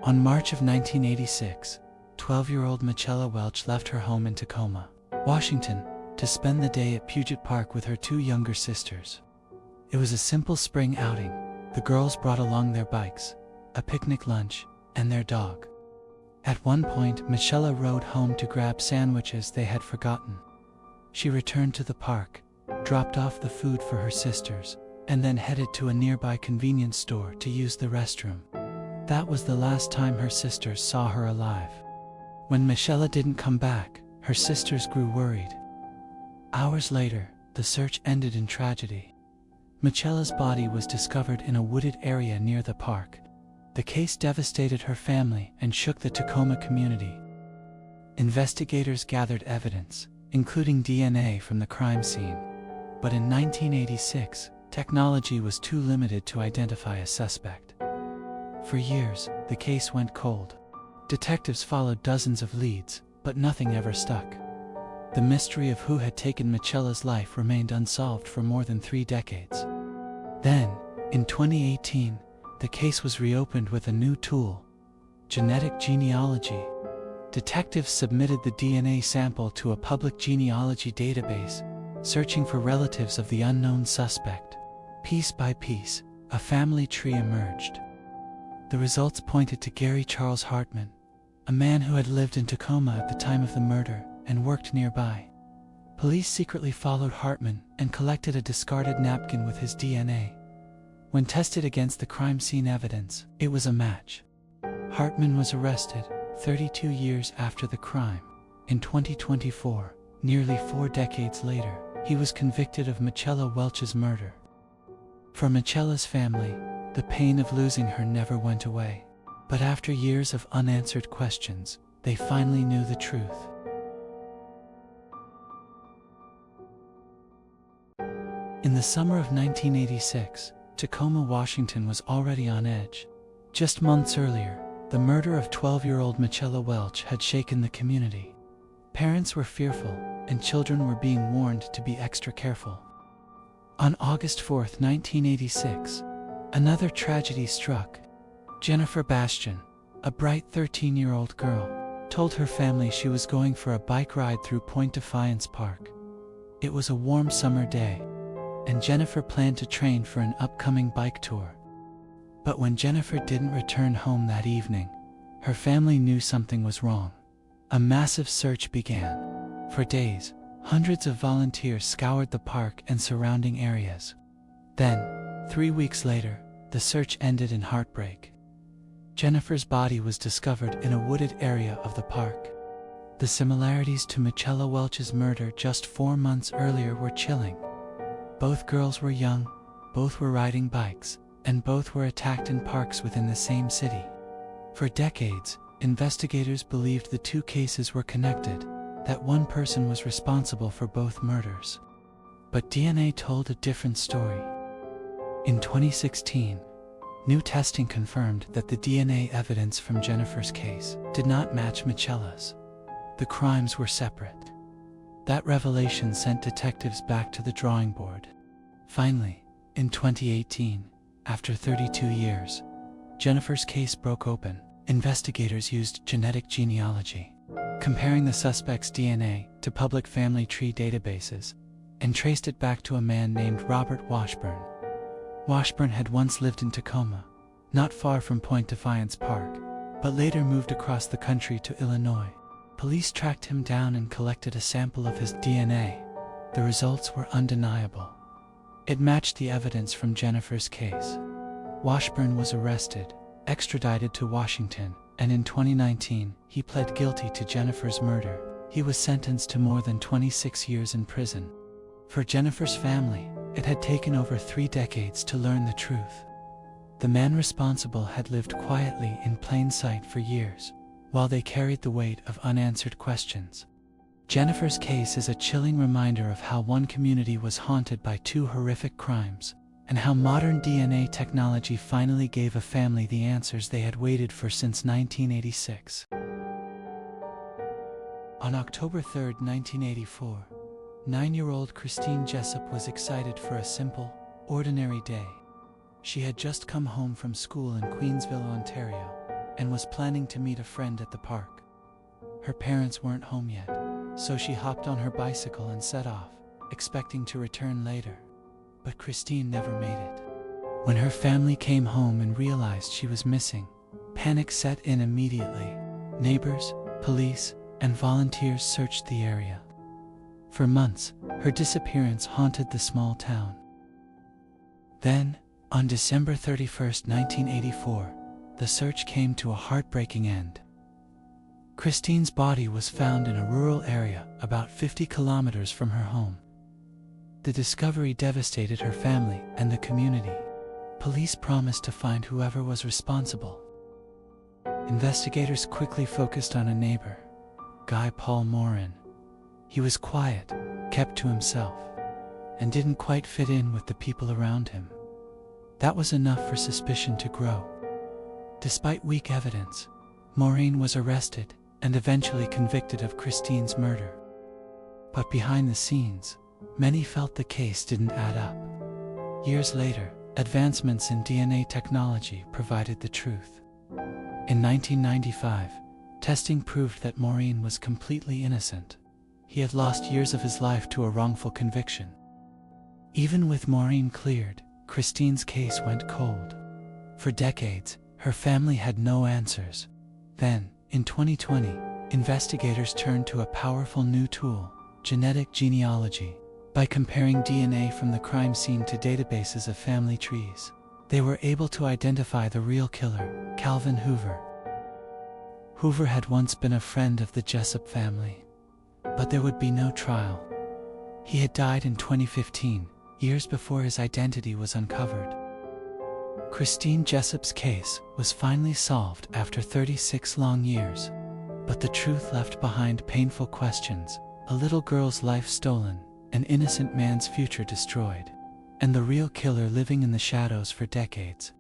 On March of 1986, 12-year-old Michella Welch left her home in Tacoma, Washington, to spend the day at Puget Park with her two younger sisters. It was a simple spring outing. The girls brought along their bikes, a picnic lunch, and their dog. At one point, Michella rode home to grab sandwiches they had forgotten. She returned to the park, dropped off the food for her sisters, and then headed to a nearby convenience store to use the restroom. That was the last time her sisters saw her alive. When Michella didn't come back, her sisters grew worried. Hours later, the search ended in tragedy. Michella's body was discovered in a wooded area near the park. The case devastated her family and shook the Tacoma community. Investigators gathered evidence, including DNA from the crime scene. But in 1986, technology was too limited to identify a suspect. For years, the case went cold. Detectives followed dozens of leads, but nothing ever stuck. The mystery of who had taken Michella's life remained unsolved for more than 3 decades. Then, in 2018, the case was reopened with a new tool: genetic genealogy. Detectives submitted the DNA sample to a public genealogy database, searching for relatives of the unknown suspect. Piece by piece, a family tree emerged. The results pointed to Gary Charles Hartman, a man who had lived in Tacoma at the time of the murder and worked nearby. Police secretly followed Hartman and collected a discarded napkin with his DNA. When tested against the crime scene evidence, it was a match. Hartman was arrested 32 years after the crime. In 2024, nearly 4 decades later, he was convicted of Michella Welch's murder. For Michella's family, the pain of losing her never went away. But after years of unanswered questions, they finally knew the truth. In the summer of 1986, Tacoma, Washington was already on edge. Just months earlier, the murder of 12-year-old Michella Welch had shaken the community. Parents were fearful, and children were being warned to be extra careful. On August 4, 1986, another tragedy struck. Jennifer Bastian, a bright 13-year-old girl, told her family she was going for a bike ride through Point Defiance Park. It was a warm summer day, and Jennifer planned to train for an upcoming bike tour. But when Jennifer didn't return home that evening, her family knew something was wrong. A massive search began. For days, hundreds of volunteers scoured the park and surrounding areas. Then, 3 weeks later, the search ended in heartbreak. Jennifer's body was discovered in a wooded area of the park. The similarities to Michella Welch's murder just 4 months earlier were chilling. Both girls were young, both were riding bikes, and both were attacked in parks within the same city. For decades, investigators believed the two cases were connected, that one person was responsible for both murders. But DNA told a different story. In 2016, new testing confirmed that the DNA evidence from Jennifer's case did not match Michella's. The crimes were separate. That revelation sent detectives back to the drawing board. Finally, in 2018, after 32 years, Jennifer's case broke open. Investigators used genetic genealogy, comparing the suspect's DNA to public family tree databases, and traced it back to a man named Robert Washburn. Washburn had once lived in Tacoma, not far from Point Defiance Park, but later moved across the country to Illinois. Police tracked him down and collected a sample of his DNA. The results were undeniable. It matched the evidence from Jennifer's case. Washburn was arrested, extradited to Washington, and in 2019, he pled guilty to Jennifer's murder. He was sentenced to more than 26 years in prison. For Jennifer's family, it had taken over 3 decades to learn the truth. The man responsible had lived quietly in plain sight for years, while they carried the weight of unanswered questions. Jennifer's case is a chilling reminder of how one community was haunted by 2 horrific crimes, and how modern DNA technology finally gave a family the answers they had waited for since 1986. On October 3, 1984, 9-year-old Christine Jessup was excited for a simple, ordinary day. She had just come home from school in Queensville, Ontario, and was planning to meet a friend at the park. Her parents weren't home yet, so she hopped on her bicycle and set off, expecting to return later. But Christine never made it. When her family came home and realized she was missing, panic set in immediately. Neighbors, police, and volunteers searched the area. For months, her disappearance haunted the small town. Then, on December 31st, 1984, the search came to a heartbreaking end. Christine's body was found in a rural area about 50 kilometers from her home. The discovery devastated her family and the community. Police promised to find whoever was responsible. Investigators quickly focused on a neighbor, Guy Paul Morin. He was quiet, kept to himself, and didn't quite fit in with the people around him. That was enough for suspicion to grow. Despite weak evidence, Maureen was arrested and eventually convicted of Christine's murder. But behind the scenes, many felt the case didn't add up. Years later, advancements in DNA technology provided the truth. In 1995, testing proved that Maureen was completely innocent. He had lost years of his life to a wrongful conviction. Even with Maureen cleared, Christine's case went cold. For decades, her family had no answers. Then, in 2020, investigators turned to a powerful new tool, genetic genealogy. By comparing DNA from the crime scene to databases of family trees, they were able to identify the real killer, Calvin Hoover. Hoover had once been a friend of the Jessup family, but there would be no trial. He had died in 2015, years before his identity was uncovered. Christine Jessup's case was finally solved after 36 long years, but the truth left behind painful questions: a little girl's life stolen, an innocent man's future destroyed, and the real killer living in the shadows for decades.